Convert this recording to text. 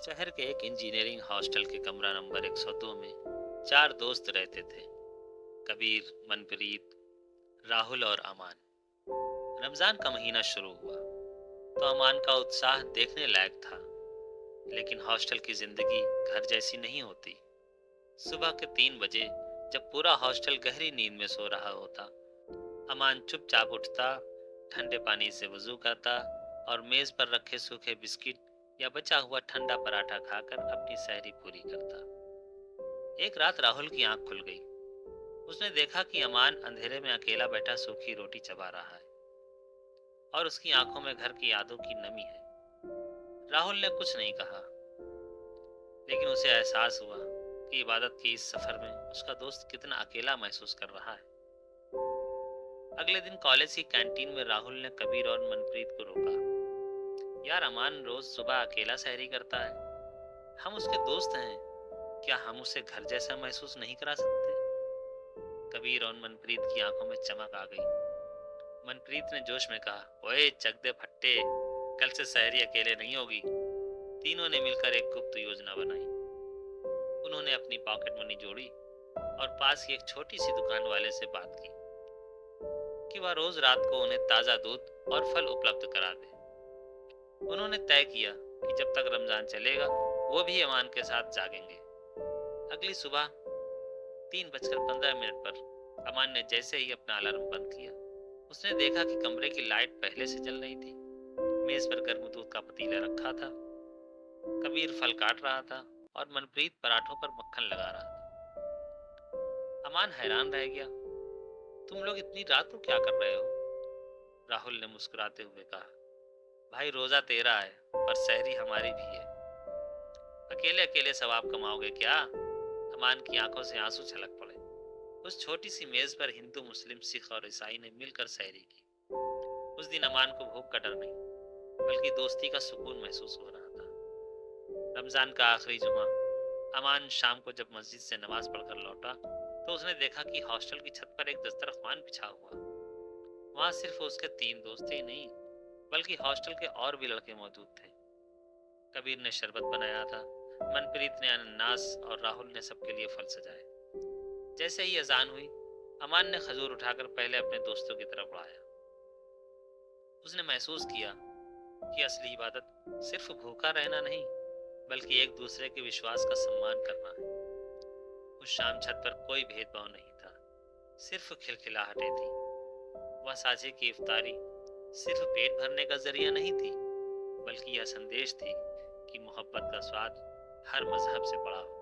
शहर के एक इंजीनियरिंग हॉस्टल के कमरा नंबर 102 में चार दोस्त रहते थे। कबीर, मनप्रीत, राहुल और अमान। रमजान का महीना शुरू हुआ तो अमान का उत्साह देखने लायक था। लेकिन हॉस्टल की जिंदगी घर जैसी नहीं होती। सुबह के 3 बजे जब पूरा हॉस्टल गहरी नींद में सो रहा होता, अमान चुपचाप उठता, ठंडे पानी से वजू करता और मेज पर रखे सूखे बिस्किट या बचा हुआ ठंडा पराठा खाकर अपनी सहरी पूरी करता। एक रात राहुल की आंख खुल गई। उसने देखा कि अमान अंधेरे में अकेला बैठा सूखी रोटी चबा रहा है और उसकी आंखों में घर की यादों की नमी है। राहुल ने कुछ नहीं कहा, लेकिन उसे एहसास हुआ कि इबादत के इस सफर में उसका दोस्त कितना अकेला महसूस कर रहा है। अगले दिन कॉलेज की कैंटीन में राहुल ने कबीर और मनप्रीत को रोका। यार, अमान रोज सुबह अकेला सहरी करता है। हम उसके दोस्त हैं, क्या हम उसे घर जैसा महसूस नहीं करा सकते? कबीर और मनप्रीत की आंखों में चमक आ गई। मनप्रीत ने जोश में कहा, ओए चक दे फट्टे, कल से सहरी अकेले नहीं होगी। तीनों ने मिलकर एक गुप्त योजना बनाई। उन्होंने अपनी पॉकेट मनी जोड़ी और पास की एक छोटी सी दुकान वाले से बात की कि वह रोज रात को उन्हें ताजा दूध और फल उपलब्ध करा दे। उन्होंने तय किया कि जब तक रमजान चलेगा वो भी अमान के साथ जागेंगे। अगली सुबह 3:15 पर अमान ने जैसे ही अपना अलार्म बंद किया, उसने देखा कि कमरे की लाइट पहले से जल रही थी। मेज पर गर्म दूध का पतीला रखा था, कबीर फल काट रहा था और मनप्रीत पराठों पर मक्खन लगा रहा था। अमान हैरान रह गया। तुम लोग इतनी रात को क्या कर रहे हो? राहुल ने मुस्कुराते हुए कहा, भाई रोजा तेरा है पर सहरी हमारी भी है। अकेले अकेले सवाब कमाओगे क्या? अमान की आंखों से आंसू छलक पड़े। उस छोटी सी मेज पर हिंदू, मुस्लिम, सिख और ईसाई ने मिलकर सहरी की। उस दिन अमान को भूख का डर नहीं, बल्कि दोस्ती का सुकून महसूस हो रहा था। रमजान का आखिरी जुमा, अमान शाम को जब मस्जिद से नमाज पढ़कर लौटा तो उसने देखा कि हॉस्टल की छत पर एक दस्तरखान बिछा हुआ। वहां सिर्फ उसके 3 दोस्त ही नहीं, बल्कि हॉस्टल के और भी लड़के मौजूद थे। कबीर ने शरबत बनाया था, मनप्रीत ने अनानास और राहुल ने सबके लिए फल सजाए। जैसे ही अजान हुई, अमान ने खजूर उठाकर पहले अपने दोस्तों की तरफ बढ़ाया। उसने महसूस किया कि असली इबादत सिर्फ भूखा रहना नहीं, बल्कि एक दूसरे के विश्वास का सम्मान करना है। उस शाम छत पर कोई भेदभाव नहीं था, सिर्फ खिलखिलाहटें थी। वह साझे की इफ्तारी सिर्फ पेट भरने का जरिया नहीं थी, बल्कि यह संदेश थी कि मोहब्बत का स्वाद हर मजहब से बड़ा हो।